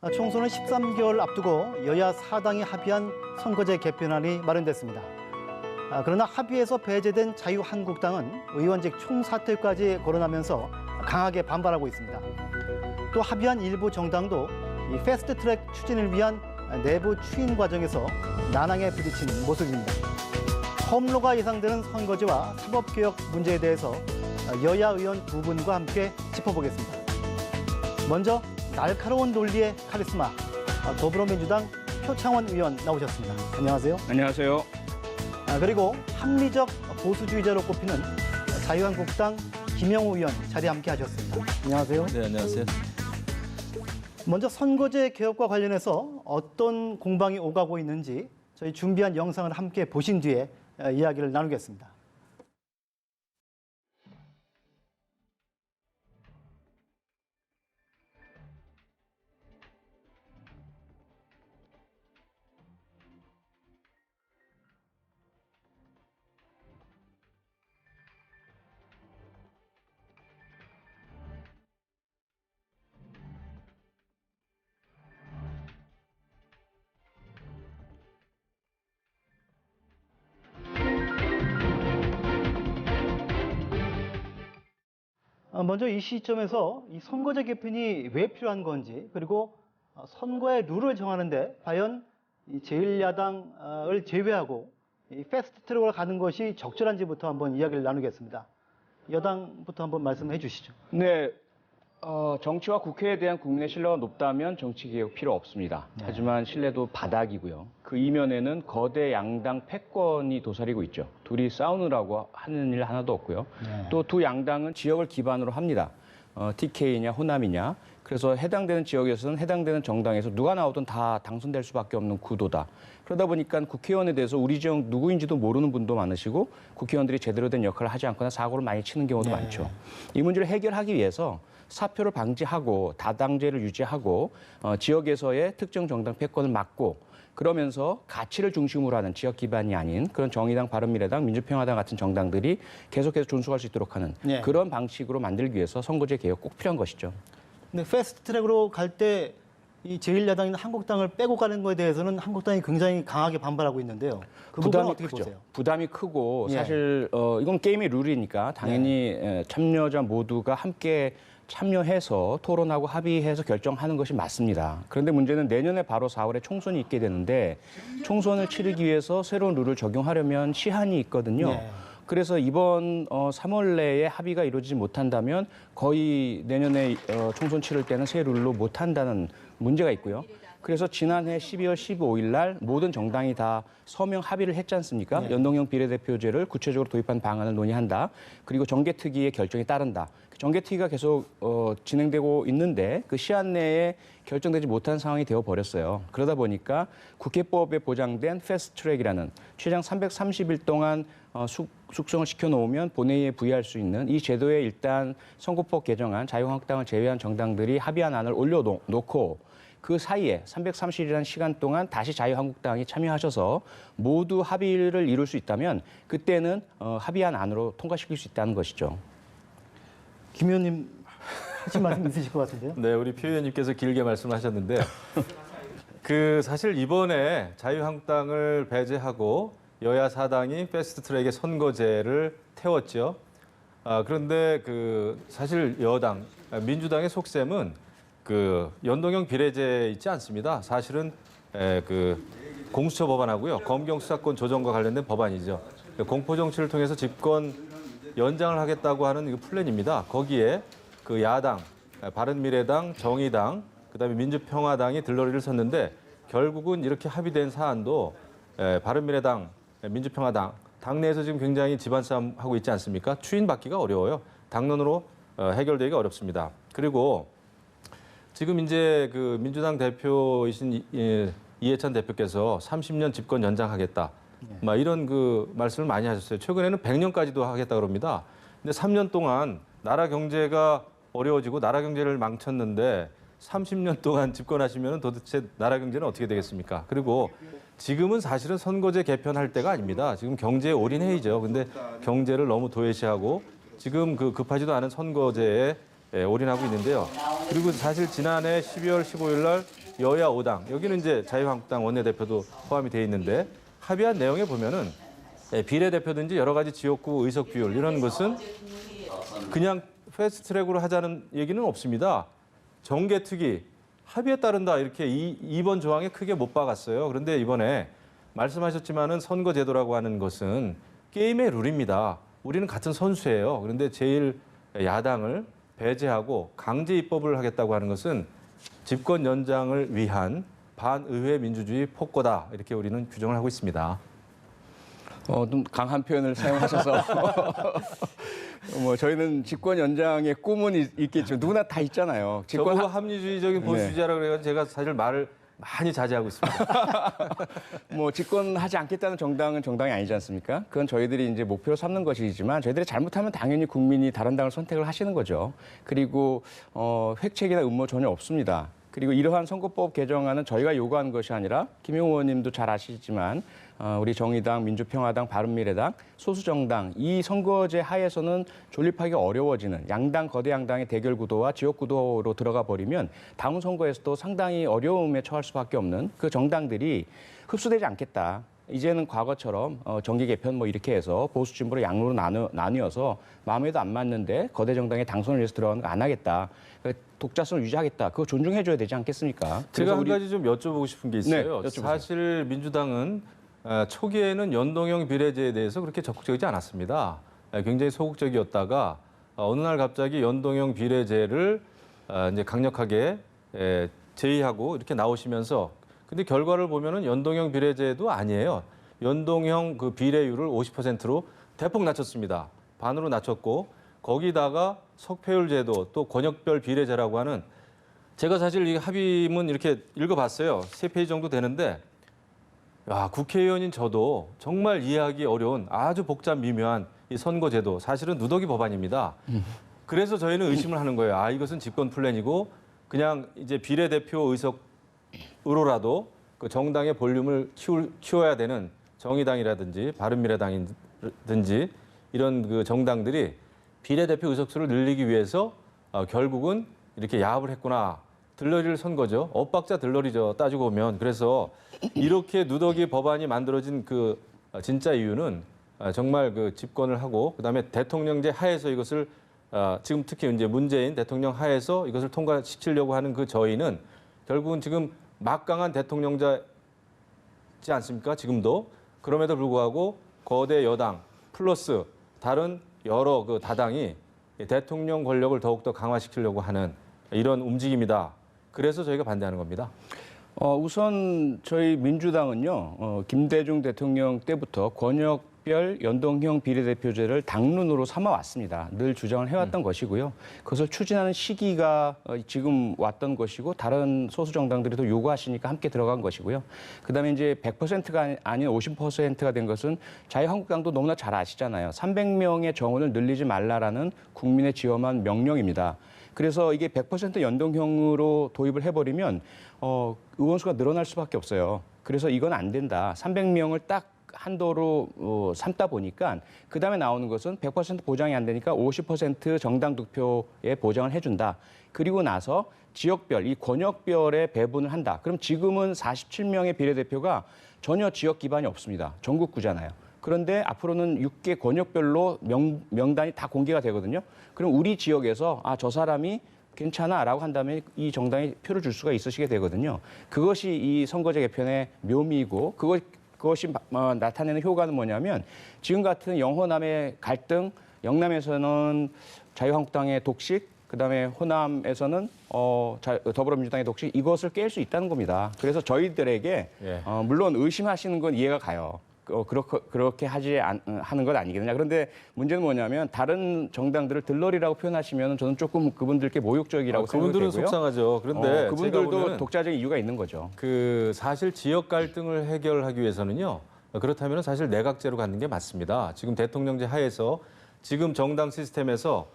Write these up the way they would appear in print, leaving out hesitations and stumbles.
총선은 13개월 앞두고 여야 사당이 합의한 선거제 개편안이 마련됐습니다. 그러나 합의에서 배제된 자유한국당은 의원직 총사퇴까지 거론하면서 강하게 반발하고 있습니다. 또 합의한 일부 정당도 이 패스트트랙 추진을 위한 내부 추인 과정에서 난항에 부딪힌 모습입니다. 험로가 예상되는 선거제와 사법개혁 문제에 대해서 여야 의원 두 분과 함께 짚어보겠습니다. 먼저 날카로운 논리의 카리스마, 더불어민주당 표창원 의원 나오셨습니다. 안녕하세요. 안녕하세요. 그리고 합리적 보수주의자로 꼽히는 자유한국당 김영우 의원 자리에 함께 하셨습니다. 안녕하세요. 네, 안녕하세요. 먼저 선거제 개혁과 관련해서 어떤 공방이 오가고 있는지 저희 준비한 영상을 함께 보신 뒤에 이야기를 나누겠습니다. 먼저 이 시점에서 이 선거제 개편이 왜 필요한 건지, 그리고 선거의 룰을 정하는데 과연 이 제1야당을 제외하고 이 패스트트랙으로 가는 것이 적절한지부터 한번 이야기를 나누겠습니다. 여당부터 한번 말씀해 주시죠. 네, 정치와 국회에 대한 국민의 신뢰가 높다면 정치개혁 필요 없습니다. 하지만 신뢰도 바닥이고요. 그 이면에는 거대 양당 패권이 도사리고 있죠. 둘이 싸우느라고 하는 일 하나도 없고요. 또 두 양당은 지역을 기반으로 합니다. TK냐 호남이냐. 그래서 해당되는 지역에서는 해당되는 정당에서 누가 나오든 다 당선될 수밖에 없는 구도다. 그러다 보니까 국회의원에 대해서 우리 지역 누구인지도 모르는 분도 많으시고 국회의원들이 제대로 된 역할을 하지 않거나 사고를 많이 치는 경우도 많죠. 이 문제를 해결하기 위해서 사표를 방지하고 다당제를 유지하고 지역에서의 특정 정당 패권을 막고 그러면서 가치를 중심으로 하는 지역 기반이 아닌 그런 정의당, 바른미래당, 민주평화당 같은 정당들이 계속해서 존속할 수 있도록 하는 그런 방식으로 만들기 위해서 선거제 개혁 꼭 필요한 것이죠. 근데 패스트트랙으로 갈 때 이 제1야당인 한국당을 빼고 가는 것에 대해서는 한국당이 굉장히 강하게 반발하고 있는데요. 그 부분은 어떻게 보세요? 부담이 크고 사실 이건 게임의 룰이니까 당연히 참여자 모두가 함께 참여해서 토론하고 합의해서 결정하는 것이 맞습니다. 그런데 문제는 내년에 바로 4월에 총선이 있게 되는데 총선을 치르기 위해서 새로운 룰을 적용하려면 시한이 있거든요. 그래서 이번 3월 내에 합의가 이루어지지 못한다면 거의 내년에 총선 치를 때는 새 룰로 못한다는 문제가 있고요. 그래서 지난해 12월 15일 날 모든 정당이 다 서명 합의를 했지 않습니까? 연동형 비례대표제를 구체적으로 도입한 방안을 논의한다. 그리고 정개특위의 결정에 따른다. 정개특위가 계속 진행되고 있는데 그 시한 내에 결정되지 못한 상황이 되어버렸어요. 그러다 보니까 국회법에 보장된 패스트트랙이라는 최장 330일 동안 숙성을 시켜놓으면 본회의에 부의할 수 있는 이 제도에 일단 선거법 개정안 자유한국당을 제외한 정당들이 합의한 안을 올려놓고 그 사이에 330일이라는 시간 동안 다시 자유한국당이 참여하셔서 모두 합의를 이룰 수 있다면 그때는 합의한 안으로 통과시킬 수 있다는 것이죠. 김 의원님 하신 말씀 있으실 것 같은데요? 네, 우리 표 의원님께서 길게 말씀하셨는데 사실 이번에 자유한국당을 배제하고 여야 사당이 패스트트랙의 선거제를 태웠죠. 그런데 사실 여당 민주당의 속셈은 연동형 비례제 있지 않습니다. 사실은 공수처 법안하고요. 검경 수사권 조정과 관련된 법안이죠. 공포 정치를 통해서 집권 연장을 하겠다고 하는 플랜입니다. 거기에 야당, 바른미래당, 정의당, 그다음에 민주평화당이 들러리를 섰는데 결국은 이렇게 합의된 사안도 바른미래당, 민주평화당 당내에서 지금 굉장히 집안 싸움 하고 있지 않습니까? 추인받기가 어려워요. 당론으로 해결되기가 어렵습니다. 그리고 지금 이제 민주당 대표이신 이해찬 대표께서 30년 집권 연장하겠다. 이런 말씀을 많이 하셨어요. 최근에는 100년까지도 하겠다 그럽니다. 근데 3년 동안 나라 경제가 어려워지고 나라 경제를 망쳤는데 30년 동안 집권하시면 도대체 나라 경제는 어떻게 되겠습니까? 그리고 지금은 사실은 선거제 개편할 때가 아닙니다. 지금 경제에 올인해야죠. 근데 경제를 너무 도외시하고 지금 급하지도 않은 선거제에 올인하고 있는데요. 그리고 사실 지난해 12월 15일 날 여야 5당, 여기는 이제 자유한국당 원내대표도 포함이 돼 있는데 합의한 내용에 보면은 비례대표든지 여러 가지 지역구 의석 비율 이런 것은 그냥 패스트트랙으로 하자는 얘기는 없습니다. 정개특위 합의에 따른다 이렇게 2번 조항에 크게 못 박았어요. 그런데 이번에 말씀하셨지만은 선거제도라고 하는 것은 게임의 룰입니다. 우리는 같은 선수예요. 그런데 제일 야당을 배제하고 강제 입법을 하겠다고 하는 것은 집권 연장을 위한 반의회 민주주의 폭거다 이렇게 우리는 규정을 하고 있습니다. 좀 강한 표현을 사용하셔서 뭐 저희는 집권 연장의 꿈은 있겠죠. 누구나 다 있잖아요. 저보고 합리주의적인 보수주의자라고 그래서 제가 사실 말을 많이 자제하고 있습니다. 뭐 집권하지 않겠다는 정당은 정당이 아니지 않습니까? 그건 저희들이 이제 목표로 삼는 것이지만 저희들이 잘못하면 당연히 국민이 다른 당을 선택을 하시는 거죠. 그리고 획책이나 음모 전혀 없습니다. 그리고 이러한 선거법 개정안은 저희가 요구하는 것이 아니라 김용호 의원님도 잘 아시지만 우리 정의당, 민주평화당, 바른미래당, 소수정당 이 선거제 하에서는 존립하기 어려워지는 양당, 거대 양당의 대결 구도와 지역 구도로 들어가 버리면 다음 선거에서도 상당히 어려움에 처할 수밖에 없는 그 정당들이 흡수되지 않겠다. 이제는 과거처럼 정계 개편 뭐 이렇게 해서 보수 진보로 양으로 나뉘어서 마음에도 안 맞는데 거대 정당의 당선을 위해서 들어가는 거 안 하겠다. 독자성을 유지하겠다. 그거 존중해줘야 되지 않겠습니까? 제가 한 가지 좀 여쭤보고 싶은 게 있어요. 네, 사실 민주당은 초기에는 연동형 비례제에 대해서 그렇게 적극적이지 않았습니다. 굉장히 소극적이었다가 어느 날 갑자기 연동형 비례제를 이제 강력하게 제의하고 이렇게 나오시면서 근데 결과를 보면은 연동형 비례제도 아니에요. 연동형 그 비례율을 50%로 대폭 낮췄습니다. 반으로 낮췄고 거기다가 석패율 제도 또 권역별 비례제라고 하는 제가 사실 이 합의문 이렇게 읽어봤어요. 3페이지 정도 되는데 야, 국회의원인 저도 정말 이해하기 어려운 아주 복잡 미묘한 이 선거제도 사실은 누더기 법안입니다. 그래서 저희는 의심을 하는 거예요. 아, 이것은 집권 플랜이고 그냥 이제 비례대표 의석으로라도 그 정당의 볼륨을 키워야 되는 정의당이라든지 바른미래당이든지 이런 그 정당들이 비례대표 의석수를 늘리기 위해서 결국은 이렇게 야합을 했구나. 들러리를 선 거죠. 엇박자 들러리죠. 따지고 보면. 그래서 이렇게 누더기 법안이 만들어진 그 진짜 이유는 정말 그 집권을 하고 그다음에 대통령제 하에서 이것을 지금 특히 이제 문재인 대통령 하에서 이것을 통과시키려고 하는 그 저희는 결국은 지금 막강한 대통령자지 않습니까? 지금도. 그럼에도 불구하고 거대 여당 플러스 다른 여러 그 다당이 대통령 권력을 더욱더 강화시키려고 하는 이런 움직임이다. 그래서 저희가 반대하는 겁니다. 우선 저희 민주당은요, 김대중 대통령 때부터 권역별 연동형 비례대표제를 당론으로 삼아왔습니다. 늘 주장을 해왔던 것이고요. 그것을 추진하는 시기가 지금 왔던 것이고 다른 소수 정당들이 또 요구하시니까 함께 들어간 것이고요. 그다음에 이제 100%가 아닌 50%가 된 것은 자유한국당도 너무나 잘 아시잖아요. 300명의 정원을 늘리지 말라라는 국민의 지엄한 명령입니다. 그래서 이게 100% 연동형으로 도입을 해버리면 의원수가 늘어날 수밖에 없어요. 그래서 이건 안 된다. 300명을 딱 한도로 삼다 보니까 그다음에 나오는 것은 100% 보장이 안 되니까 50% 정당 득표에 보장을 해준다. 그리고 나서 지역별, 이 권역별에 배분을 한다. 그럼 지금은 47명의 비례대표가 전혀 지역 기반이 없습니다. 전국구잖아요. 그런데 앞으로는 6개 권역별로 명단이 다 공개가 되거든요. 그럼 우리 지역에서 저 사람이 괜찮아라고 한다면 이 정당에 표를 줄 수가 있으시게 되거든요. 그것이 이 선거제 개편의 묘미이고 그것이 나타내는 효과는 뭐냐면 지금 같은 영호남의 갈등, 영남에서는 자유한국당의 독식, 그다음에 호남에서는 더불어민주당의 독식 이것을 깰 수 있다는 겁니다. 그래서 저희들에게 물론 의심하시는 건 이해가 가요. 그렇게 하는 건 아니겠느냐. 그런데 문제는 뭐냐면 다른 정당들을 들러리라고 표현하시면 저는 조금 그분들께 모욕적이라고 생각되고요. 그분들은 속상하죠. 그런데 그분들도 독자적인 이유가 있는 거죠. 그 사실 지역 갈등을 해결하기 위해서는요. 그렇다면 사실 내각제로 갖는 게 맞습니다. 지금 대통령제 하에서 지금 정당 시스템에서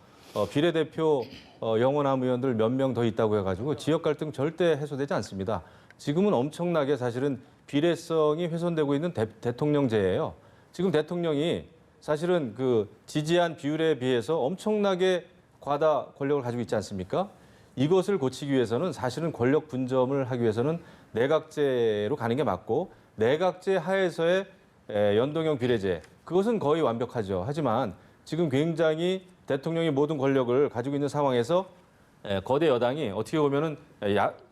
비례대표 영원함 의원들 몇 명 더 있다고 해가지고 지역 갈등 절대 해소되지 않습니다. 지금은 엄청나게 사실은 비례성이 훼손되고 있는 대통령제예요. 지금 대통령이 사실은 그 지지한 비율에 비해서 엄청나게 과다 권력을 가지고 있지 않습니까? 이것을 고치기 위해서는 사실은 권력 분점을 하기 위해서는 내각제로 가는 게 맞고 내각제 하에서의 연동형 비례제 그것은 거의 완벽하죠. 하지만 지금 굉장히 대통령이 모든 권력을 가지고 있는 상황에서 거대 여당이 어떻게 보면은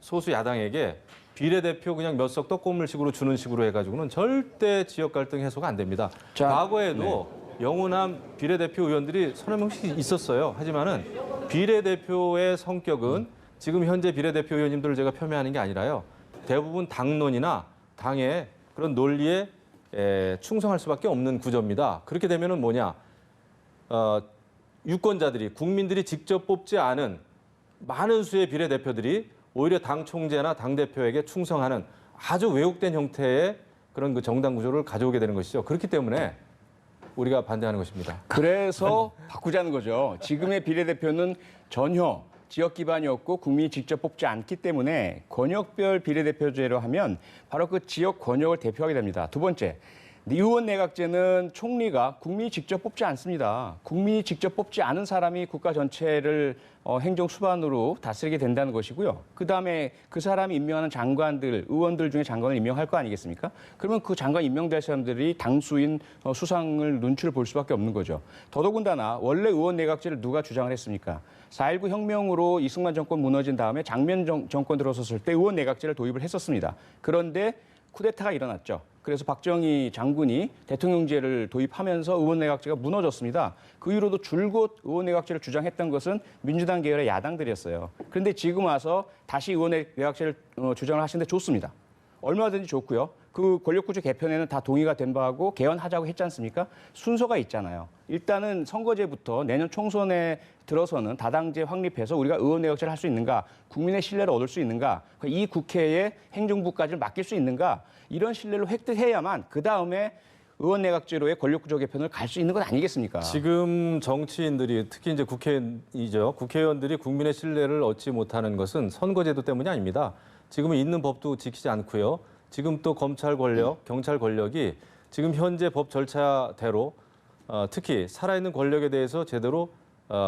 소수 야당에게 비례대표 그냥 몇 석 떡고물식으로 주는 식으로 해가지고는 절대 지역 갈등 해소가 안 됩니다. 자, 과거에도 영원한 비례대표 의원들이 서너 명씩 있었어요. 하지만은 비례대표의 성격은 지금 현재 비례대표 의원님들을 제가 폄훼하는 게 아니라요. 대부분 당론이나 당의 그런 논리에 충성할 수밖에 없는 구조입니다. 그렇게 되면은 뭐냐? 유권자들이 국민들이 직접 뽑지 않은 많은 수의 비례대표들이 오히려 당 총재나 당 대표에게 충성하는 아주 왜곡된 형태의 그런 그 정당 구조를 가져오게 되는 것이죠. 그렇기 때문에 우리가 반대하는 것입니다. 그래서 바꾸자는 거죠. 지금의 비례대표는 전혀 지역 기반이 없고 국민이 직접 뽑지 않기 때문에 권역별 비례대표제로 하면 바로 그 지역 권역을 대표하게 됩니다. 두 번째, 의원 내각제는 총리가 국민이 직접 뽑지 않습니다. 국민이 직접 뽑지 않은 사람이 국가 전체를 행정 수반으로 다스리게 된다는 것이고요. 그다음에 그 사람이 임명하는 장관들, 의원들 중에 장관을 임명할 거 아니겠습니까? 그러면 그 장관 임명될 사람들이 당수인 수상을 눈치를 볼 수밖에 없는 거죠. 더더군다나 원래 의원 내각제를 누가 주장을 했습니까? 4.19 혁명으로 이승만 정권 무너진 다음에 장면 정권 들어섰을 때 의원 내각제를 도입을 했었습니다. 그런데 쿠데타가 일어났죠. 그래서 박정희 장군이 대통령제를 도입하면서 의원내각제가 무너졌습니다. 그 이후로도 줄곧 의원내각제를 주장했던 것은 민주당 계열의 야당들이었어요. 그런데 지금 와서 다시 의원내각제를 주장을 하시는데 좋습니다. 얼마든지 좋고요. 그 권력구조 개편에는 다 동의가 된 바하고 개헌하자고 했지 않습니까? 순서가 있잖아요. 일단은 선거제부터 내년 총선에 들어서는 다당제 확립해서 우리가 의원내각제를 할 수 있는가, 국민의 신뢰를 얻을 수 있는가, 이 국회에 행정부까지 맡길 수 있는가, 이런 신뢰를 획득해야만 그 다음에 의원내각제로의 권력구조 개편을 갈 수 있는 것 아니겠습니까? 지금 정치인들이 특히 이제 국회의원이죠. 국회의원들이 국민의 신뢰를 얻지 못하는 것은 선거제도 때문이 아닙니다. 지금은 있는 법도 지키지 않고요. 지금 또 검찰 권력, 경찰 권력이 지금 현재 법 절차대로 특히 살아있는 권력에 대해서 제대로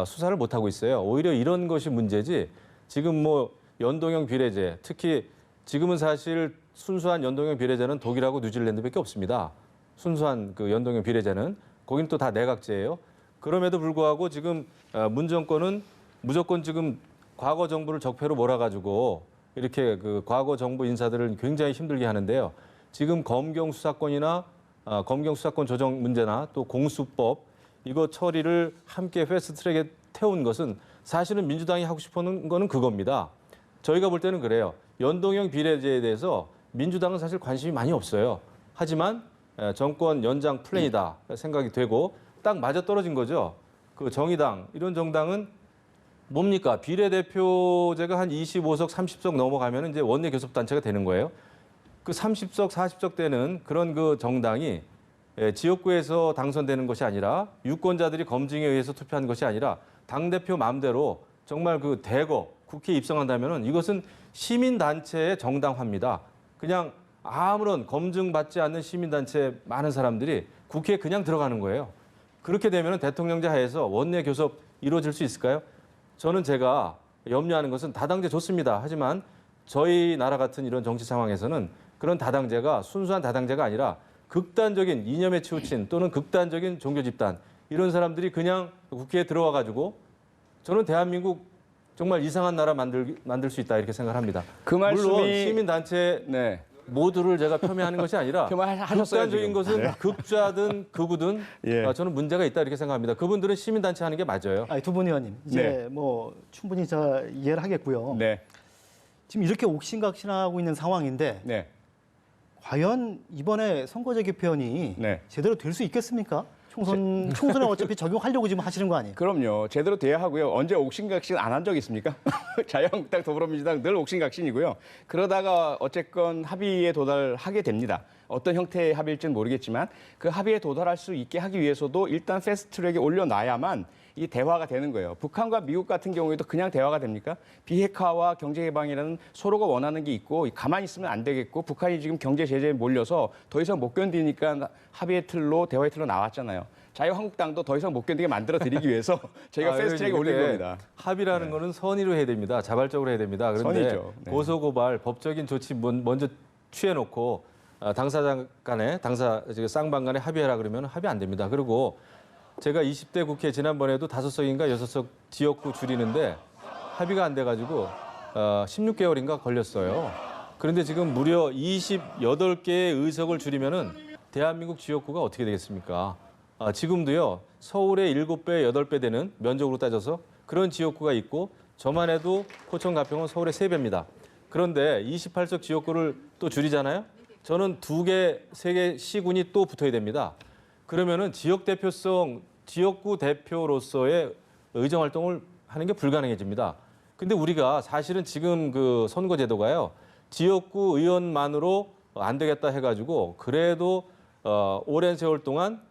수사를 못하고 있어요. 오히려 이런 것이 문제지 지금 뭐 연동형 비례제, 특히 지금은 사실 순수한 연동형 비례제는 독일하고 뉴질랜드밖에 없습니다. 순수한 그 연동형 비례제는 거긴 또 다 내각제예요. 그럼에도 불구하고 지금 문 정권은 무조건 지금 과거 정부를 적폐로 몰아가지고 이렇게 그 과거 정부 인사들을 굉장히 힘들게 하는데요. 지금 검경 수사권이나 검경 수사권 조정 문제나 또 공수법 이거 처리를 함께 패스트트랙에 태운 것은 사실은 민주당이 하고 싶어하는 거는 그겁니다. 저희가 볼 때는 그래요. 연동형 비례제에 대해서 민주당은 사실 관심이 많이 없어요. 하지만 정권 연장 플랜이다 생각이 되고 딱 맞아떨어진 거죠. 그 정의당 이런 정당은 뭡니까? 비례대표제가 한 25석, 30석 넘어가면 이제 원내 교섭단체가 되는 거예요. 그 30석, 40석 되는 그런 그 정당이 지역구에서 당선되는 것이 아니라 유권자들이 검증에 의해서 투표한 것이 아니라 당대표 마음대로 정말 그 대거 국회에 입성한다면은 이것은 시민단체의 정당화입니다. 그냥 아무런 검증받지 않는 시민단체 많은 사람들이 국회에 그냥 들어가는 거예요. 그렇게 되면은 대통령제 하에서 원내 교섭 이루어질 수 있을까요? 저는 제가 염려하는 것은 다당제 좋습니다. 하지만 저희 나라 같은 이런 정치 상황에서는 그런 다당제가 순수한 다당제가 아니라 극단적인 이념에 치우친 또는 극단적인 종교 집단 이런 사람들이 그냥 국회에 들어와 가지고 저는 대한민국 정말 이상한 나라 만들 수 있다 이렇게 생각합니다. 그 말씀이 물론 시민단체 네. 모두를 제가 폄훼하는 것이 아니라 폄하하셨어요, 극단적인 지금. 것은 네. 극좌든 극우든 예. 저는 문제가 있다 이렇게 생각합니다. 그분들은 시민단체 하는 게 맞아요. 두 분 의원님 이제 네. 뭐 충분히 저 이해를 하겠고요. 네. 지금 이렇게 옥신각신하고 있는 상황인데 네. 과연 이번에 선거제 개편이 네. 제대로 될 수 있겠습니까? 총선에 어차피 적용하려고 지금 하시는 거 아니에요? 그럼요. 제대로 돼야 하고요. 언제 옥신각신 안 한 적 있습니까? 자유한국당, 더불어민주당 늘 옥신각신이고요. 그러다가 어쨌건 합의에 도달하게 됩니다. 어떤 형태의 합의일지는 모르겠지만 그 합의에 도달할 수 있게 하기 위해서도 일단 패스트트랙에 올려놔야만 이 대화가 되는 거예요. 북한과 미국 같은 경우에도 그냥 대화가 됩니까? 비핵화와 경제개방이라는 서로가 원하는 게 있고 가만히 있으면 안 되겠고 북한이 지금 경제 제재에 몰려서 더 이상 못 견디니까 합의의 틀로 대화의 틀로 나왔잖아요. 자유한국당도 더 이상 못 견디게 만들어 드리기 위해서 저희가 패스트트랙에 올린 겁니다. 합의라는 거는 선의로 해야 됩니다. 자발적으로 해야 됩니다. 그런데 선의죠. 네. 고소고발 법적인 조치 먼저 취해놓고 당사자 간에 쌍방 간에 합의해라 그러면 합의 안 됩니다. 그리고 제가 20대 국회 지난번에도 5석인가 6석 지역구 줄이는데 합의가 안 돼가지고 16개월인가 걸렸어요. 그런데 지금 무려 28개의 의석을 줄이면은 대한민국 지역구가 어떻게 되겠습니까? 지금도요, 서울의 7배, 8배 되는 면적으로 따져서 그런 지역구가 있고 저만 해도 포천 가평은 서울의 3배입니다. 그런데 28석 지역구를 또 줄이잖아요? 저는 2개, 3개 시군이 또 붙어야 됩니다. 그러면은 지역구 대표로서의 의정 활동을 하는 게 불가능해집니다. 근데 우리가 사실은 지금 그 선거제도가요, 지역구 의원만으로 안 되겠다 해가지고 그래도 오랜 세월 동안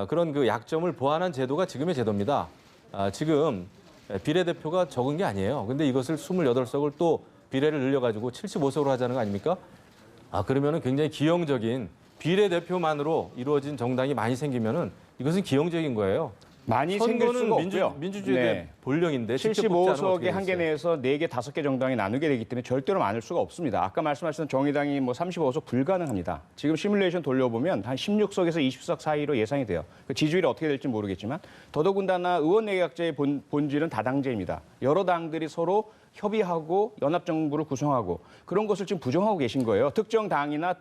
그런 그 약점을 보완한 제도가 지금의 제도입니다. 지금 비례대표가 적은 게 아니에요. 근데 이것을 28석을 또 비례를 늘려가지고 75석으로 하자는 거 아닙니까? 그러면은 굉장히 기형적인 비례대표만으로 이루어진 정당이 많이 생기면은 이것은 기형적인 거예요. 많이 생길 수가 없고요. 민주주의의 네. 본령인데 75석의 한개 내에서 4개, 5개 정당이 나누게 되기 때문에 절대로 많을 수가 없습니다. 아까 말씀하신 정의당이 35석 불가능합니다. 지금 시뮬레이션 돌려보면 한 16석에서 20석 사이로 예상이 돼요. 그 지지율이 어떻게 될지 모르겠지만 더더군다나 의원 내각제의 본질은 다당제입니다. 여러 당들이 서로 협의하고 연합정부를 구성하고 그런 것을 지금 부정하고 계신 거예요. 특정 당이나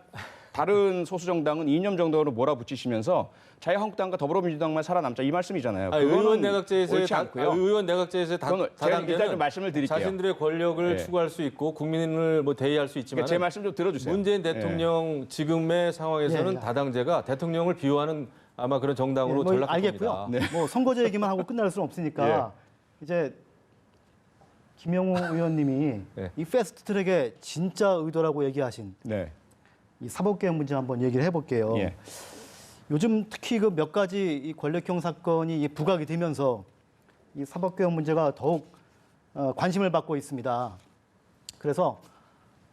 다른 소수정당은 이념 정도로 몰아붙이시면서 자유한국당과 더불어민주당만 살아남자 이 말씀이잖아요. 의원 내각제에서의 옳지 않고요. 의원 내각제에서의 제가 일단 좀 말씀을 드릴게요. 자신들의 권력을 네. 추구할 수 있고 국민을 대의할 수 있지만 제 말씀 좀 들어주세요. 문재인 대통령 지금의 상황에서는 예. 다당제가 대통령을 비호하는 아마 그런 정당으로 전락할 알겠고요. 겁니다. 뭐 선거제 얘기만 하고 끝날 수는 없으니까 이제 김영우 의원님이 네. 이 패스트트랙의 진짜 의도라고 얘기하신 네. 이 사법개혁 문제 한번 얘기를 해볼게요. 예. 요즘 특히 그 몇 가지 이 권력형 사건이 부각이 되면서 이 사법개혁 문제가 더욱 관심을 받고 있습니다. 그래서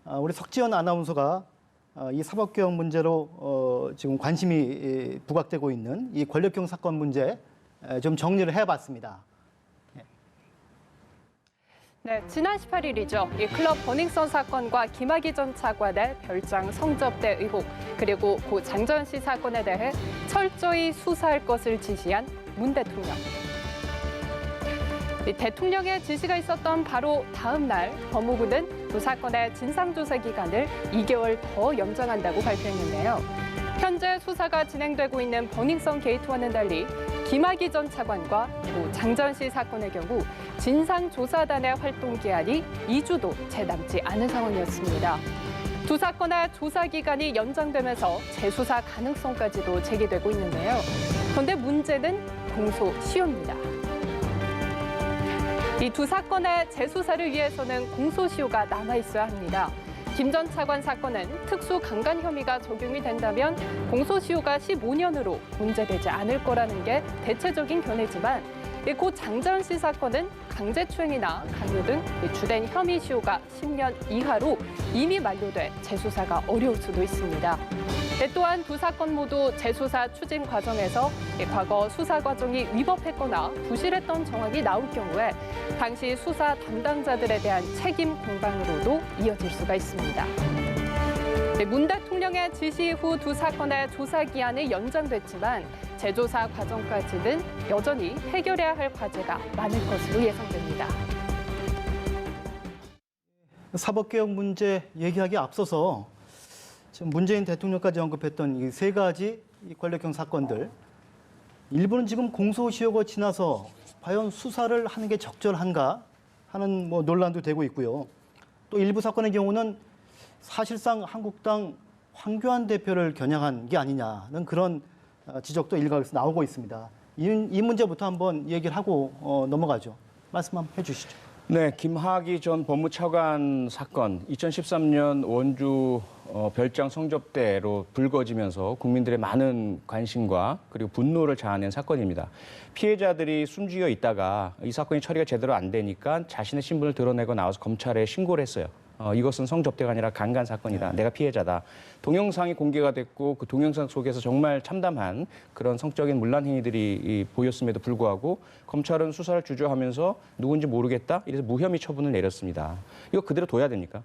우리 석지연 아나운서가 이 사법개혁 문제로 지금 관심이 부각되고 있는 이 권력형 사건 문제 좀 정리를 해봤습니다. 네, 지난 18일이죠. 이 클럽 버닝썬 사건과 김학의 전 차관의 별장 성접대 의혹, 그리고 고 장전 씨 사건에 대해 철저히 수사할 것을 지시한 문 대통령. 이 대통령의 지시가 있었던 바로 다음 날 법무부는 두 사건의 진상조사 기간을 2개월 더 연장한다고 발표했는데요. 현재 수사가 진행되고 있는 버닝썬 게이트와는 달리 김학의 전 차관과 고 장전 씨 사건의 경우 진상조사단의 활동 기한이 2주도 채 남지 않은 상황이었습니다. 두 사건의 조사 기간이 연장되면서 재수사 가능성까지도 제기되고 있는데요. 그런데 문제는 공소시효입니다. 이 두 사건의 재수사를 위해서는 공소시효가 남아있어야 합니다. 김 전 차관 사건은 특수 강간 혐의가 적용이 된다면 공소시효가 15년으로 문제되지 않을 거라는 게 대체적인 견해지만 고 장전 씨 사건은 강제추행이나 강요 등 주된 혐의 시효가 10년 이하로 이미 만료돼 재수사가 어려울 수도 있습니다. 또한 두 사건 모두 재수사 추진 과정에서 과거 수사 과정이 위법했거나 부실했던 정황이 나올 경우에 당시 수사 담당자들에 대한 책임 공방으로도 이어질 수가 있습니다. 문 대통령의 지시 후 두 사건의 조사 기한이 연장됐지만 재조사 과정까지는 여전히 해결해야 할 과제가 많을 것으로 예상됩니다. 사법개혁 문제 얘기하기 앞서서 지금 문재인 대통령까지 언급했던 이 세 가지 이 권력형 사건들, 일부는 지금 공소시효가 지나서 과연 수사를 하는 게 적절한가 하는 논란도 되고 있고요. 또 일부 사건의 경우는 사실상 한국당 황교안 대표를 겨냥한 게 아니냐는 그런 지적도 일각에서 나오고 있습니다. 이 문제부터 한번 얘기를 하고 넘어가죠. 말씀 한번 해주시죠. 네, 김학의 전 법무차관 사건 2013년 원주 별장 성접대로 불거지면서 국민들의 많은 관심과 그리고 분노를 자아낸 사건입니다. 피해자들이 숨지어 있다가 이 사건이 처리가 제대로 안 되니까 자신의 신분을 드러내고 나와서 검찰에 신고를 했어요. 이것은 성접대가 아니라 강간 사건이다. 내가 피해자다. 동영상이 공개가 됐고 그 동영상 속에서 정말 참담한 그런 성적인 문란 행위들이 보였음에도 불구하고 검찰은 수사를 주저하면서 누군지 모르겠다. 이래서 무혐의 처분을 내렸습니다. 이거 그대로 둬야 됩니까?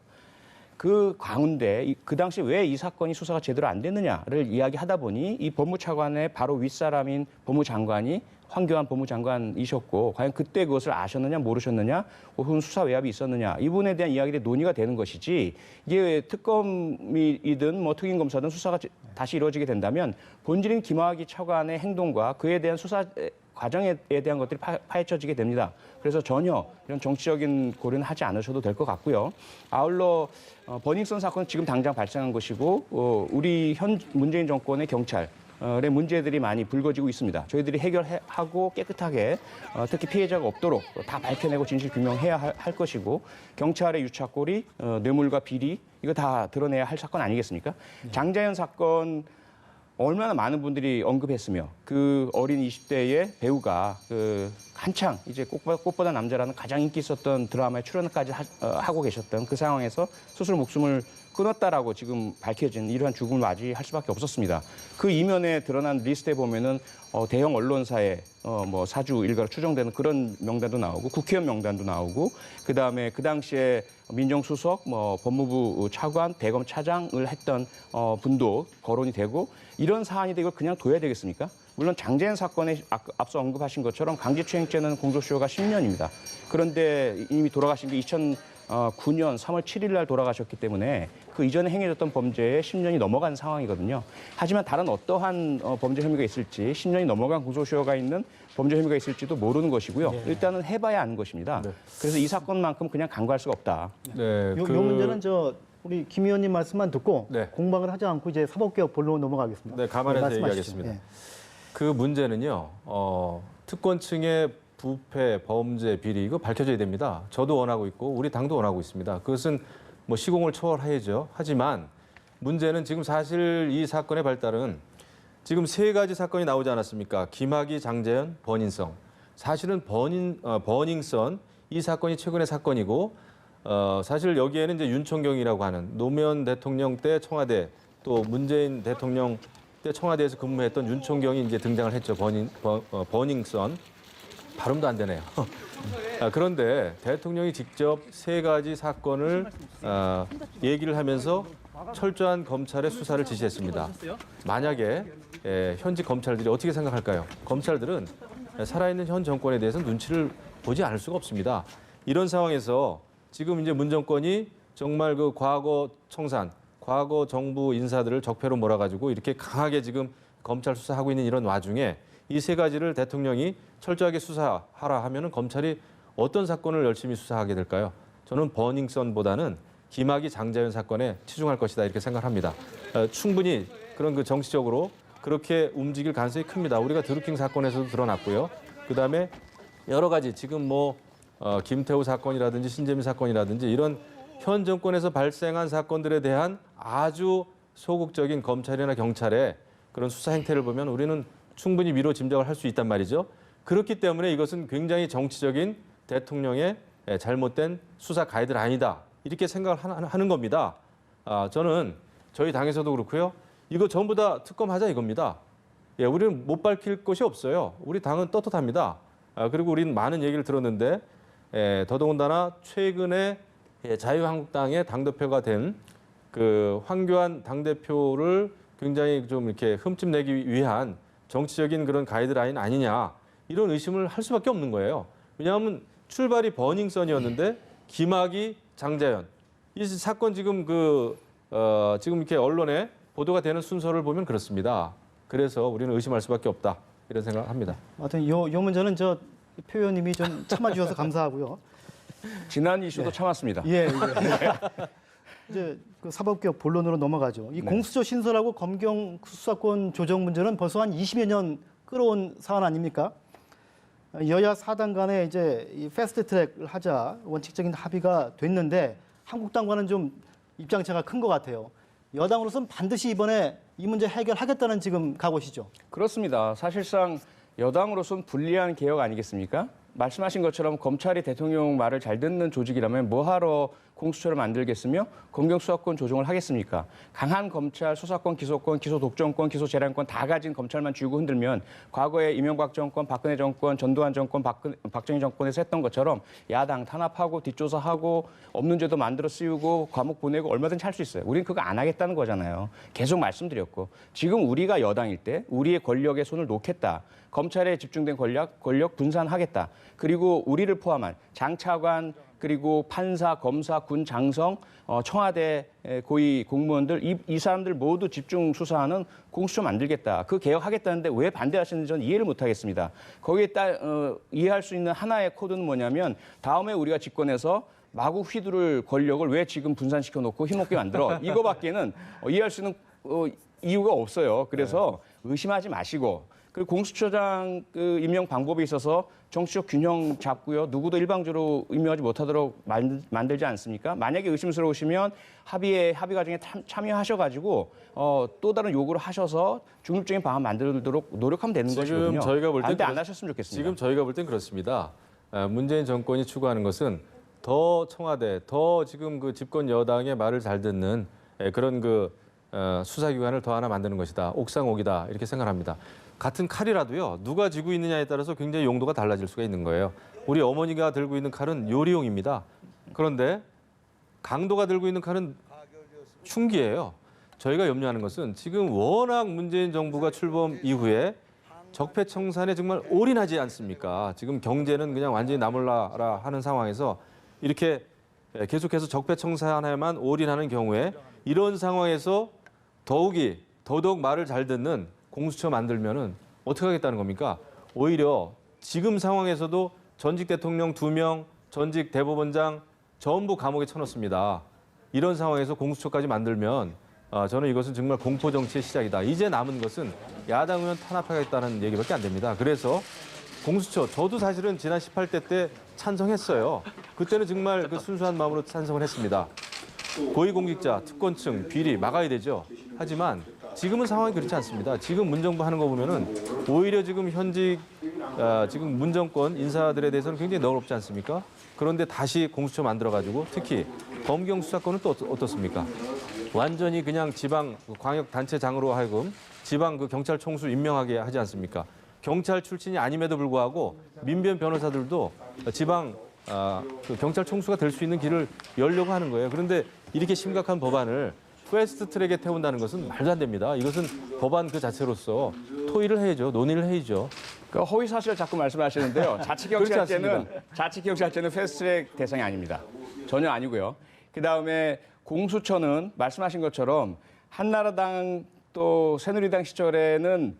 그 가운데 그 당시 왜 이 사건이 수사가 제대로 안 됐느냐를 이야기하다 보니 이 법무차관의 바로 윗사람인 법무장관이 황교안 법무장관이셨고 과연 그때 그것을 아셨느냐 모르셨느냐 혹은 수사 외압이 있었느냐 이 부분에 대한 이야기들이 논의가 되는 것이지 이게 특검이든 뭐 특임검사든 수사가 다시 이루어지게 된다면 본질인 김학의 차관의 행동과 그에 대한 수사 과정에 대한 것들이 파헤쳐지게 됩니다. 그래서 전혀 이런 정치적인 고려는 하지 않으셔도 될 것 같고요. 아울러 버닝썬 사건은 지금 당장 발생한 것이고 우리 현 문재인 정권의 경찰의 문제들이 많이 불거지고 있습니다. 저희들이 해결하고 깨끗하게 특히 피해자가 없도록 다 밝혀내고 진실 규명해야 할 것이고 경찰의 유착고리, 뇌물과 비리 이거 다 드러내야 할 사건 아니겠습니까? 장자연 사건 얼마나 많은 분들이 언급했으며 그 어린 20대의 배우가 그 한창 이제 꽃보다 남자라는 가장 인기 있었던 드라마에 출연까지 하고 계셨던 그 상황에서 스스로 목숨을 끊었다라고 지금 밝혀진 이러한 죽음을 맞이할 수밖에 없었습니다. 그 이면에 드러난 리스트에 보면은 대형 언론사의 뭐 사주 일가로 추정되는 그런 명단도 나오고 국회의원 명단도 나오고 그다음에 그 당시에 민정수석, 뭐 법무부 차관, 대검 차장을 했던 분도 거론이 되고 이런 사안인데 이걸 그냥 둬야 되겠습니까? 물론 장제연 사건에 앞서 언급하신 것처럼 강제추행죄는 공소시효가 10년입니다. 그런데 이미 돌아가신 게 2009년 3월 7일 날 돌아가셨기 때문에 그 이전에 행해졌던 범죄에 10년이 넘어간 상황이거든요. 하지만 다른 어떠한 범죄 혐의가 있을지 10년이 넘어간 공소시효가 있는 범죄 혐의가 있을지도 모르는 것이고요. 일단은 해봐야 아는 것입니다. 그래서 이 사건만큼 그냥 간과할 수가 없다. 요 문제는 우리 김 의원님 말씀만 듣고 공방을 하지 않고 이제 사법개혁 본론 넘어가겠습니다. 네, 감안해서 말씀하시죠. 얘기하겠습니다. 예. 그 문제는요, 특권층의 부패, 범죄, 비리 이거 밝혀져야 됩니다. 저도 원하고 있고 우리 당도 원하고 있습니다. 그것은 뭐 시공을 초월해야죠. 하지만 문제는 지금 사실 이 사건의 발달은 지금 세 가지 사건이 나오지 않았습니까? 김학의, 장제연, 버닝썬. 사실은 버닝썬 이 사건이 최근의 사건이고 사실 여기에는 이제 윤총경이라고 하는 노무현 대통령 때 청와대 또 문재인 대통령 때 청와대에서 근무했던 윤총경이 이제 등장을 했죠. 버닝썬. 발음도 안 되네요. 그런데 대통령이 직접 세 가지 사건을 얘기를 하면서 철저한 검찰의 수사를 지시했습니다. 만약에 현직 검찰들이 어떻게 생각할까요? 검찰들은 살아있는 현 정권에 대해서 눈치를 보지 않을 수가 없습니다. 이런 상황에서 지금 이제 문 정권이 정말 그 과거 청산, 과거 정부 인사들을 적폐로 몰아가지고 이렇게 강하게 지금 검찰 수사하고 있는 이런 와중에 이 세 가지를 대통령이 철저하게 수사하라 하면은 검찰이 어떤 사건을 열심히 수사하게 될까요? 저는 버닝썬보다는 김학의 장자연 사건에 치중할 것이다 이렇게 생각합니다. 충분히 그런 그 정치적으로 그렇게 움직일 가능성이 큽니다. 우리가 드루킹 사건에서도 드러났고요. 그다음에 여러 가지 지금 뭐 김태우 사건이라든지 신재민 사건이라든지 이런 현 정권에서 발생한 사건들에 대한 아주 소극적인 검찰이나 경찰의 그런 수사 행태를 보면 우리는 충분히 미로 짐작을 할 수 있단 말이죠. 그렇기 때문에 이것은 굉장히 정치적인 대통령의 잘못된 수사 가이드라인이다. 이렇게 생각을 하는 겁니다. 저는 저희 당에서도 그렇고요. 이거 전부 다 특검하자 이겁니다. 우리는 못 밝힐 것이 없어요. 우리 당은 떳떳합니다. 그리고 우리는 많은 얘기를 들었는데 더더군다나 최근에 자유한국당의 당대표가 된 그 황교안 당대표를 굉장히 좀 이렇게 흠집내기 위한 정치적인 그런 가이드라인 아니냐 이런 의심을 할 수밖에 없는 거예요. 왜냐하면 출발이 버닝썬이었는데 김학의, 장자연 이 사건 지금 지금 이렇게 언론에 보도가 되는 순서를 보면 그렇습니다. 그래서 우리는 의심할 수밖에 없다 이런 생각을 합니다. 하여튼 요 문제는 표 의원님이 좀 참아주셔서 감사하고요. 지난 이슈도 참았습니다. 예. 이제 그 사법개혁 본론으로 넘어가죠. 이 공수처 신설하고 검경 수사권 조정 문제는 벌써 한 20여 년 끌어온 사안 아닙니까? 여야 사당 간에 이제 이 패스트트랙을 하자 원칙적인 합의가 됐는데 한국당과는 좀 입장차가 큰 것 같아요. 여당으로서는 반드시 이번에 이 문제 해결하겠다는 지금 각오시죠? 그렇습니다. 사실상 여당으로서는 불리한 개혁 아니겠습니까? 말씀하신 것처럼 검찰이 대통령 말을 잘 듣는 조직이라면 뭐하러 공수처를 만들겠으며 검경 수사권 조정을 하겠습니까? 강한 검찰, 수사권, 기소권, 기소 독점권, 기소 재량권 다 가진 검찰만 쥐고 흔들면 과거에 이명박 정권, 박근혜 정권, 전두환 정권, 박정희 정권에서 했던 것처럼 야당 탄압하고 뒷조사하고 없는 죄도 만들어 씌우고 감옥 보내고 얼마든지 할 수 있어요. 우리는 그거 안 하겠다는 거잖아요. 계속 말씀드렸고 지금 우리가 여당일 때 우리의 권력에 손을 놓겠다. 검찰에 집중된 권력 분산하겠다. 그리고 우리를 포함한 장차관 그리고 판사, 검사, 군 장성, 청와대 고위 공무원들 이 사람들 모두 집중 수사하는 공수처 만들겠다. 그 개혁하겠다는데 왜 반대하시는지 저는 이해를 못하겠습니다. 거기에 이해할 수 있는 하나의 코드는 뭐냐면 다음에 우리가 집권해서 마구 휘두를 권력을 왜 지금 분산시켜 놓고 힘없게 만들어? 이거밖에는 이해할 수 있는 이유가 없어요. 그래서 의심하지 마시고 그리고 공수처장 임명 방법에 있어서 정치적 균형 잡고요. 누구도 일방적으로 임명하지 못하도록 만들지 않습니까? 만약에 의심스러우시면 합의 과정에 참여하셔가지고 또 다른 요구를 하셔서 중립적인 방안 만들도록 노력하면 되는 것이거든요. 저희가 볼 땐 안 하셨으면 좋겠습니다. 지금 저희가 볼 땐 그렇습니다. 문재인 정권이 추구하는 것은 더 청와대, 더 지금 그 집권 여당의 말을 잘 듣는 그런 수사기관을 더 하나 만드는 것이다. 옥상옥이다 이렇게 생각합니다. 같은 칼이라도요. 누가 쥐고 있느냐에 따라서 굉장히 용도가 달라질 수가 있는 거예요. 우리 어머니가 들고 있는 칼은 요리용입니다. 그런데 강도가 들고 있는 칼은 흉기예요. 저희가 염려하는 것은 지금 워낙 문재인 정부가 출범 이후에 적폐청산에 정말 올인하지 않습니까? 지금 경제는 그냥 완전히 나몰라라 하는 상황에서 이렇게 계속해서 적폐청산에만 올인하는 경우에 이런 상황에서 더더욱 말을 잘 듣는 공수처 만들면은 어떻게 하겠다는 겁니까? 오히려 지금 상황에서도 전직 대통령 2명, 전직 대법원장 전부 감옥에 쳐넣습니다. 이런 상황에서 공수처까지 만들면 저는 이것은 정말 공포 정치의 시작이다. 이제 남은 것은 야당 의원 탄압하겠다는 얘기밖에 안 됩니다. 그래서 공수처 저도 사실은 지난 18대 때 찬성했어요. 그때는 정말 그 순수한 마음으로 찬성을 했습니다. 고위공직자, 특권층, 비리 막아야 되죠. 하지만 지금은 상황이 그렇지 않습니다. 지금 문정부 하는 거 보면은 오히려 지금 현직 지금 문정권 인사들에 대해서는 굉장히 너그럽지 않습니까? 그런데 다시 공수처 만들어가지고 특히 검경 수사권은 또 어떻습니까? 완전히 그냥 지방 광역단체장으로 하여금 지방 경찰 총수 임명하게 하지 않습니까? 경찰 출신이 아님에도 불구하고 민변 변호사들도 지방 경찰 총수가 될 수 있는 길을 열려고 하는 거예요. 그런데 이렇게 심각한 법안을 패스트 트랙에 태운다는 것은 말도 안 됩니다. 이것은 법안 그 자체로서 토의를 해야죠. 논의를 해야죠. 그 허위 사실을 자꾸 말씀하시는데요. 자치경찰제는 패스트트랙 대상이 아닙니다. 전혀 아니고요. 그다음에 공수처는 말씀하신 것처럼 한나라당 또 새누리당 시절에는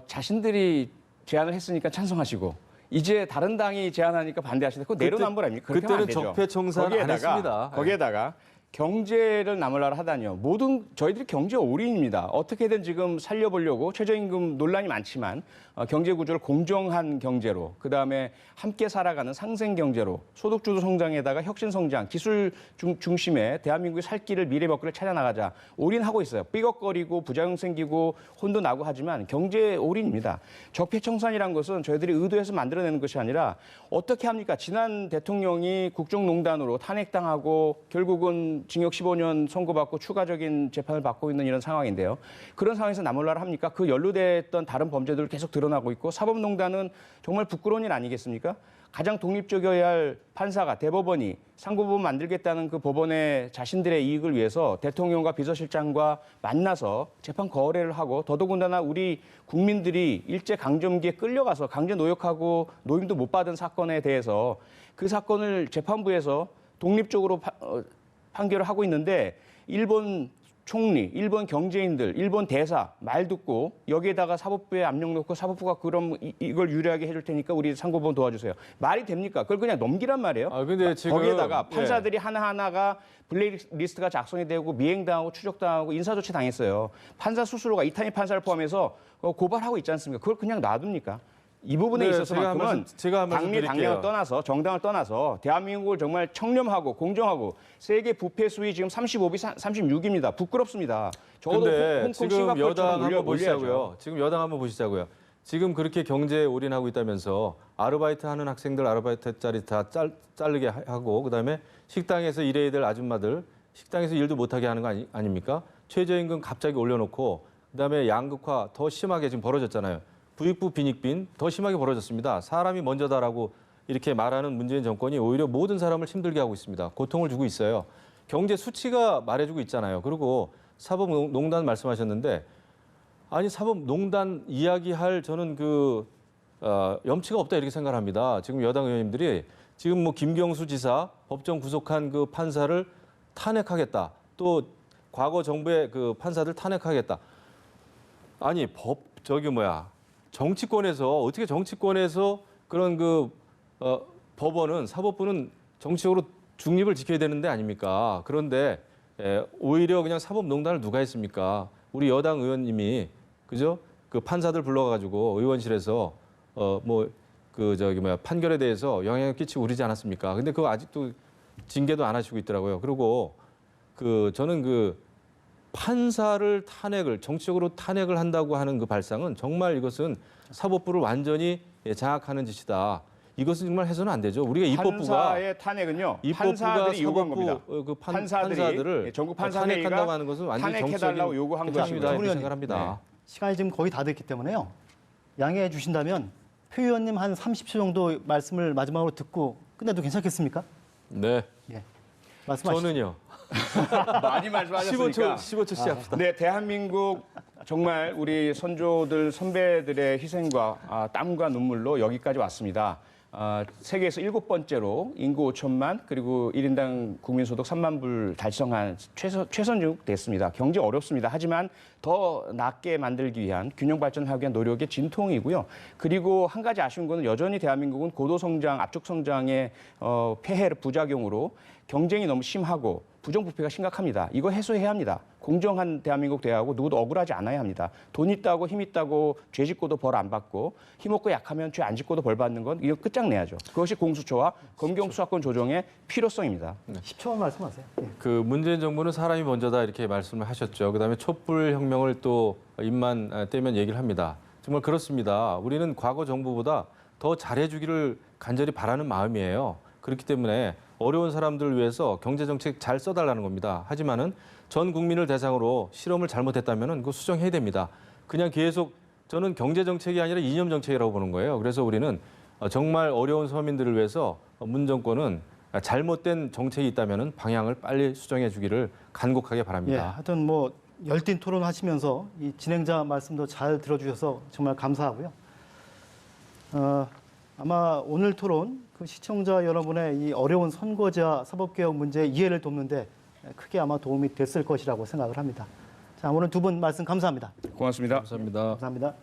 자신들이 제안을 했으니까 찬성하시고 이제 다른 당이 제안하니까 반대하시는데 그거 내로남불 아닙니까? 그렇게 하면 안 그때는 되죠. 적폐청산 안 했습니다. 거기에다가 경제를 나몰라라 하다니요. 모든 저희들이 경제 올인입니다. 어떻게든 지금 살려보려고 최저임금 논란이 많지만 경제 구조를 공정한 경제로 그다음에 함께 살아가는 상생 경제로 소득주도 성장에다가 혁신 성장, 기술 중심의 대한민국의 살 길을 미래 먹기를 찾아나가자 올인하고 있어요. 삐걱거리고 부작용 생기고 혼도 나고 하지만 경제 올인입니다. 적폐청산이란 것은 저희들이 의도해서 만들어내는 것이 아니라 어떻게 합니까? 지난 대통령이 국정농단으로 탄핵당하고 결국은 징역 15년 선고받고 추가적인 재판을 받고 있는 이런 상황인데요. 그런 상황에서 나몰라라 합니까? 그 연루됐던 다른 범죄들을 계속 드러나고 있고 사법농단은 정말 부끄러운 일 아니겠습니까? 가장 독립적이어야 할 판사가 대법원이 상고법원 만들겠다는 그 법원의 자신들의 이익을 위해서 대통령과 비서실장과 만나서 재판 거래를 하고 더더군다나 우리 국민들이 일제강점기에 끌려가서 강제 노역하고 노임도 못 받은 사건에 대해서 그 사건을 재판부에서 독립적으로 판결을 하고 있는데 일본 총리, 일본 경제인들, 일본 대사 말 듣고 여기에다가 사법부에 압력 넣고 사법부가 그럼 이걸 유리하게 해줄 테니까 우리 상고법원 도와주세요. 말이 됩니까? 그걸 그냥 넘기란 말이에요. 근데 지금 거기에다가 판사들이 하나하나가 블랙리스트가 작성이 되고 미행당하고 추적당하고 인사조치 당했어요. 판사 스스로가 이탄희 판사를 포함해서 고발하고 있지 않습니까? 그걸 그냥 놔둡니까? 이 부분에 있어서만큼은 당리 당량을 떠나서 정당을 떠나서 대한민국을 정말 청렴하고 공정하고 세계 부패 수위 지금 35위 36입니다. 부끄럽습니다. 그런데 홍콩, 지금 싱가포르처럼 여당 한번 올려야죠. 보시자고요. 지금 여당 한번 보시자고요. 지금 그렇게 경제에 올인하고 있다면서 아르바이트 하는 학생들 아르바이트 짜리 다 자르게 하고 그다음에 식당에서 일해야 될 아줌마들 식당에서 일도 못하게 하는 거 아닙니까? 최저임금 갑자기 올려놓고 그다음에 양극화 더 심하게 지금 벌어졌잖아요. 부익부 빈익빈 더 심하게 벌어졌습니다. 사람이 먼저다라고 이렇게 말하는 문재인 정권이 오히려 모든 사람을 힘들게 하고 있습니다. 고통을 주고 있어요. 경제 수치가 말해주고 있잖아요. 그리고 사법농단 말씀하셨는데 아니 사법농단 이야기할 저는 염치가 없다 이렇게 생각합니다. 지금 여당 의원님들이 지금 뭐 김경수 지사 법정 구속한 그 판사를 탄핵하겠다. 또 과거 정부의 그 판사들 탄핵하겠다. 아니 정치권에서 어떻게 정치권에서 그런 법원은 사법부는 정치적으로 중립을 지켜야 되는데 아닙니까? 그런데 오히려 그냥 사법농단을 누가 했습니까? 우리 여당 의원님이 그죠? 그 판사들 불러가지고 의원실에서 판결에 대해서 영향을 끼치고 그러지 않았습니까? 근데 그거 아직도 징계도 안 하시고 있더라고요. 그리고 저는 판사를 정치적으로 탄핵을 한다고 하는 그 발상은 정말 이것은 사법부를 완전히 장악하는 짓이다. 이것은 정말 해서는 안 되죠. 우리가 입법부가 판사의 탄핵은요. 판사들이 요구한 겁니다. 판사들을 전국 판사회의가 탄핵한다고 하는 것은 완전히 탄핵해달라고 요구한 것입니다. 것입니다. 이렇게 생각합니다. 시간이 지금 거의 다 됐기 때문에요. 양해해 주신다면 표 의원님 한 30초 정도 말씀을 마지막으로 듣고 끝내도 괜찮겠습니까? 네. 예. 말씀하시죠. 저는요. 많이 말씀하셨으니까. 15초 시합시다. 네, 대한민국 정말 우리 선조들 선배들의 희생과 땀과 눈물로 여기까지 왔습니다. 세계에서 7번째로 인구 5천만 그리고 1인당 국민소득 3만 불 달성한 최선중 됐습니다. 경제 어렵습니다. 하지만 더 낫게 만들기 위한 균형 발전을 하기 위한 노력의 진통이고요. 그리고 한 가지 아쉬운 거는 여전히 대한민국은 고도성장, 압축성장의 폐해 부작용으로 경쟁이 너무 심하고 부정부패가 심각합니다. 이거 해소해야 합니다. 공정한 대한민국 돼야하고 누구도 억울하지 않아야 합니다. 돈 있다고 힘 있다고 죄 짓고도 벌 안 받고 힘없고 약하면 죄 안 짓고도 벌 받는 건 이거 끝장내야죠. 그것이 공수처와 검경 수사권 조정의 필요성입니다. 10초만 말씀하세요. 예. 문재인 정부는 사람이 먼저다 이렇게 말씀을 하셨죠. 그다음에 촛불 혁명을 또 입만 떼면 얘기를 합니다. 정말 그렇습니다. 우리는 과거 정부보다 더 잘해주기를 간절히 바라는 마음이에요. 그렇기 때문에 어려운 사람들을 위해서 경제 정책 잘 써달라는 겁니다. 하지만은 전 국민을 대상으로 실험을 잘못했다면은 그거 수정해야 됩니다. 그냥 계속 저는 경제 정책이 아니라 이념 정책이라고 보는 거예요. 그래서 우리는 정말 어려운 서민들을 위해서 문 정권은 잘못된 정책이 있다면은 방향을 빨리 수정해 주기를 간곡하게 예, 바랍니다. 하여튼 열띤 토론하시면서 이 진행자 말씀도 잘 들어주셔서 정말 감사하고요. 아마 오늘 토론 시청자 여러분의 이 어려운 선거제와 사법개혁 문제의 이해를 돕는데 크게 아마 도움이 됐을 것이라고 생각을 합니다. 자, 오늘 두 분 말씀 감사합니다. 고맙습니다. 감사합니다. 감사합니다.